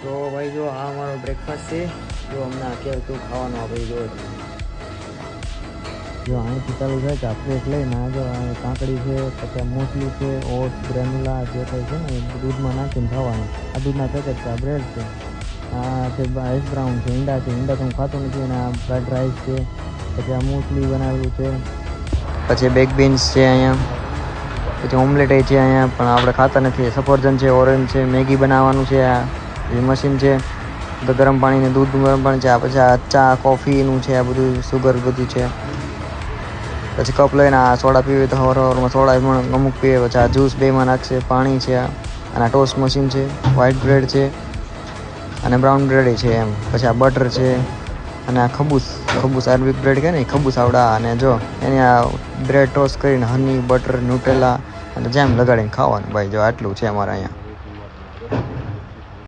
તો ભાઈ જો આ અમારો બ્રેકફાસ્ટ છે. જો અમને અત્યારે તું ખાવાનું આપણે જો અહીંથી ચાલુ થાય કે પ્લેટ લઈને આ જો કાંકડી છે, પછી મોસલી છે, ઓટ્સ, ગ્રેનુલા જે કંઈ છે ને એ દૂધમાં નાખીને ખાવાનું. આ દૂધના પેકેટ છે, આ બ્રેડ છે, આ છે આઈસ બ્રાઉન છે, ઈંડા છે. ઈંડા તો હું ખાતો નથી. અને આ ફ્રાઈડ રાઈસ છે, પછી આ મોસલી બનાવેલું છે, પછી બેક બીન્સ છે અહીંયા, પછી ઓમલેટ છે અહીંયા પણ આપણે ખાતા નથી. સફરજન છે, ઓરેન્જ છે, મેગી બનાવવાનું છે. આ એ મશીન છે, તો ગરમ પાણી ને દૂધ ગરમ પાણી છે. આ પછી આ ચા કોફીનું છે, આ બધું સુગર બધું છે. પછી કપ લઈને આ સોડા પીવે તો હવારમાં સોડા પણ અમુક પીવે. પછી આ જ્યુસ બેમાં નાખશે, પાણી છે. અને આ ટોસ્ટ મશીન છે, વ્હાઈટ બ્રેડ છે અને બ્રાઉન બ્રેડ છે એમ. પછી આ બટર છે અને આ ખબૂસ આયુર્વેદિક બ્રેડ કે ને ખબૂસ આવડા. અને જો એની આ બ્રેડ ટોસ્ટ કરીને હની, બટર, ન્યુટેલા અને જેમ લગાડીને ખાવાનું. ભાઈ જો આટલું છે અમારે અહીંયા.